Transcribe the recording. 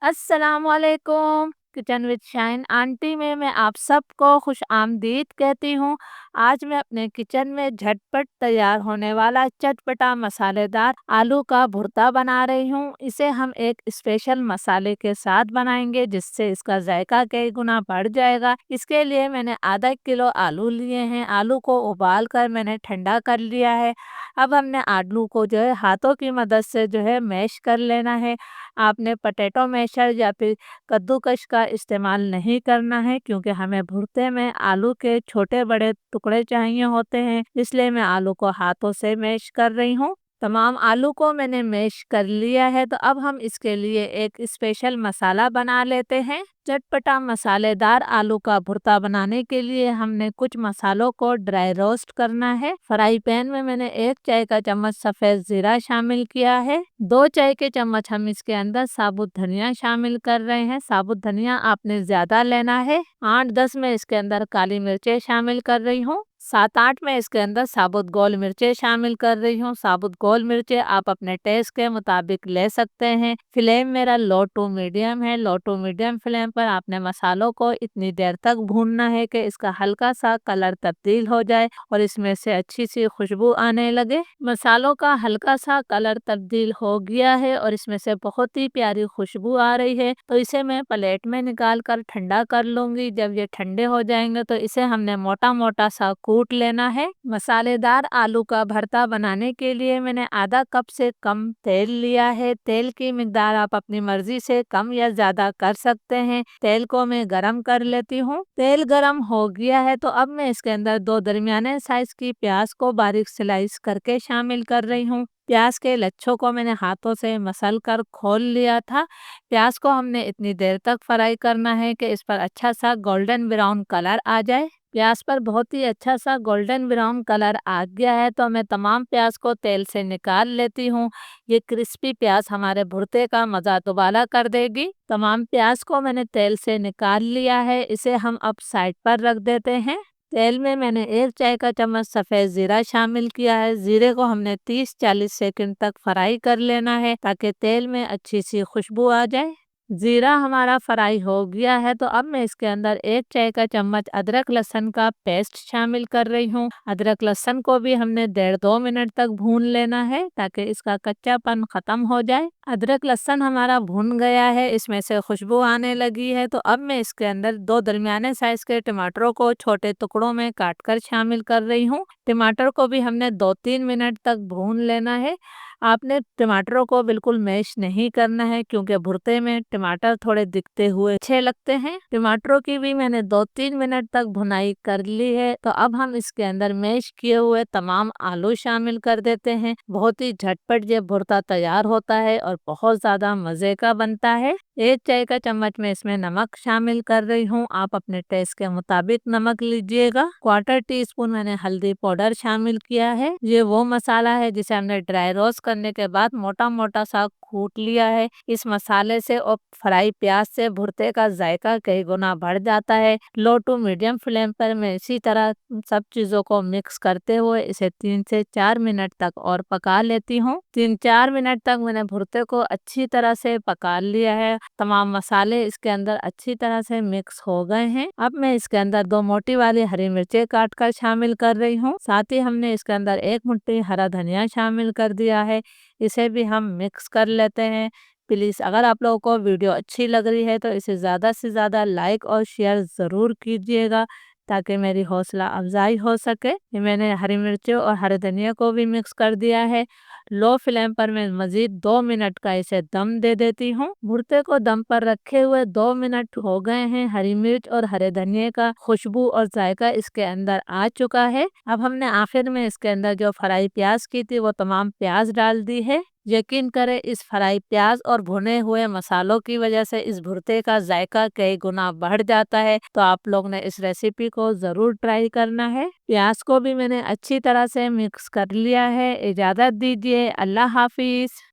अस्सलामुअलैकुम। Kitchen with shine aunty में मैं आप सबको खुश आमदीद कहती हूँ। आज मैं अपने किचन में झटपट तैयार होने वाला चटपटा मसालेदार आलू का भुर्ता बना रही हूँ। इसे हम एक स्पेशल मसाले के साथ बनाएंगे जिससे इसका जायका कई गुना बढ़ जाएगा। इसके लिए मैंने आधा किलो आलू लिए हैं। आलू को उबाल कर मैंने ठंडा कर लिया है। अब हमने आलू को जो है हाथों की मदद से जो है मैश कर लेना है। आपने पोटैटो मैशर या फिर कद्दूकस का इस्तेमाल नहीं करना है, क्योंकि हमें भुर्ते में आलू के छोटे बड़े टुकड़े चाहिए होते हैं, इसलिए मैं आलू को हाथों से मैश कर रही हूँ। तमाम आलू को मैंने मैश कर लिया है, तो अब हम इसके लिए एक स्पेशल मसाला बना लेते हैं। चटपटा मसालेदार आलू का भुर्ता बनाने के लिए हमने कुछ मसालों को ड्राई रोस्ट करना है। फ्राई पैन में मैंने 1 चाय का चम्मच सफ़ेद ज़ीरा शामिल किया है। 2 चाय के चम्मच हम इसके अंदर साबुत धनिया शामिल कर रहे हैं। साबुत धनिया आपने ज़्यादा लेना है। 8-10 में इसके अंदर काली मिर्चें शामिल कर रही हूँ। 7-8 में इसके अंदर साबुत गोल मिर्चें शामिल कर रही हूँ। साबुत गोल मिर्चें आप अपने टेस्ट के मुताबिक ले सकते हैं। फ्लेम मेरा लो टू मीडियम है। लो टू मीडियम फ्लेम पर आपने मसालों को इतनी देर तक भूनना है कि इसका हल्का सा कलर तब्दील हो जाए और इसमें से अच्छी सी खुशबू आने लगे। मसालों का हल्का सा कलर तब्दील हो गया है और इसमें से बहुत ही प्यारी खुशबू आ रही है, तो इसे मैं प्लेट में निकाल कर ठंडा कर लूंगी। जब ये ठंडे हो जाएंगे तो इसे हमने मोटा मोटा सा कूट लेना है। मसालेदार आलू का भरता बनाने के लिए मैंने आधा कप से कम तेल लिया है। तेल की मिकदार आप अपनी मर्जी से कम या ज्यादा कर सकते हैं। तेल को मैं गरम कर लेती हूँ। तेल गरम हो गया है, तो अब मैं इसके अंदर 2 दरमियाने साइज की प्याज को बारीक स्लाइस करके शामिल कर रही हूँ। प्याज के लच्छों को मैंने हाथों से मसल कर खोल लिया था। प्याज को हमने इतनी देर तक फ्राई करना है कि इस पर अच्छा सा गोल्डन ब्राउन कलर आ जाए। प्याज पर बहुत ही अच्छा सा गोल्डन ब्राउन कलर आ गया है, तो मैं तमाम प्याज को तेल से निकाल लेती हूँ। ये क्रिस्पी प्याज हमारे भुर्ते का मज़ा दुबाला कर देगी। तमाम प्याज को मैंने तेल से निकाल लिया है। इसे हम अब साइड पर रख देते हैं। तेल में मैंने 1 चाय का चम्मच सफ़ेद ज़ीरा शामिल किया है। ज़ीरे को हमने 30-40 सेकंड तक फ्राई कर लेना है ताकि तेल में अच्छी सी खुशबू आ जाए। ज़ीरा हमारा फ्राई हो गया है, तो अब मैं इसके अंदर 1 चाय का चम्मच अदरक लहसुन का पेस्ट शामिल कर रही हूँ। अदरक लहसुन को भी हमने 1.5-2 मिनट तक भून लेना है ताकि इसका कच्चापन ख़त्म हो जाए। अदरक लहसुन हमारा भून गया है, इसमें से खुशबू आने लगी है, तो अब मैं इसके अंदर 2 दरमियाने साइज के टमाटरों को छोटे टुकड़ों में काट कर शामिल कर रही हूँ। टमाटर को भी हमने 2-3 मिनट तक भून लेना है। आपने टमाटरों को बिल्कुल मैश नहीं करना है, क्योंकि भुर्ते में टमाटर थोड़े दिखते हुए अच्छे लगते हैं। टमाटरों की भी मैंने 2-3 मिनट तक भुनाई कर ली है, तो अब हम इसके अंदर मैश किए हुए तमाम आलू शामिल कर देते हैं। बहुत ही झटपट ये भुर्ता तैयार होता है और बहुत ज़्यादा मज़े का बनता है। 1 चाय का चम्मच में इसमें नमक शामिल कर रही हूँ। आप अपने टेस्ट के मुताबिक नमक लीजिएगा। 1/4 टीस्पून मैंने हल्दी पाउडर शामिल किया है। ये वो मसाला है जिसे हमने ड्राई रोस्ट करने के बाद मोटा मोटा सा कूट लिया है। इस मसाले से और फ्राई प्याज से भुर्ते का जायका कई गुना बढ़ जाता है। लो टू मीडियम फ्लेम पर मैं इसी तरह सब चीज़ों को मिक्स करते हुए इसे 3 से 4 मिनट तक और पका लेती हूँ। 3-4 मिनट तक मैंने भुर्ते को अच्छी तरह से पका लिया है। तमाम मसाले इसके अंदर अच्छी तरह से मिक्स हो गए हैं। अब मैं इसके अंदर 2 मोटी वाली हरी मिर्चें काट कर शामिल कर रही हूँ। साथ ही हमने इसके अंदर 1 मुट्ठी हरा धनिया शामिल कर दिया है। इसे भी हम मिक्स कर लेते हैं। प्लीज़ अगर आप लोगों को वीडियो अच्छी लग रही है तो इसे ज़्यादा से ज़्यादा लाइक और शेयर ज़रूर कीजिएगा ताकि मेरी हौसला अफजाई हो सके। ये मैंने हरी मिर्चों और हरे धनिया को भी मिक्स कर दिया है। लो फ्लेम पर मैं मज़ीद 2 मिनट का इसे दम दे देती हूँ। भुर्ते को दम पर रखे हुए 2 मिनट हो गए हैं। हरी मिर्च और हरे धनिये का खुशबू और जायका इसके अंदर आ चुका है। अब हमने आखिर में इसके अंदर जो फ्राई प्याज की थी वो तमाम प्याज डाल दी है। यकीन करें इस फ्राई प्याज और भुने हुए मसालों की वजह से इस भुर्ते का जायका कई गुना बढ़ जाता है, तो आप लोग ने इस रेसिपी को ज़रूर ट्राई करना है। प्याज को भी मैंने अच्छी तरह से मिक्स कर लिया है। इजाज़त दीजिए। अल्लाह हाफिज़।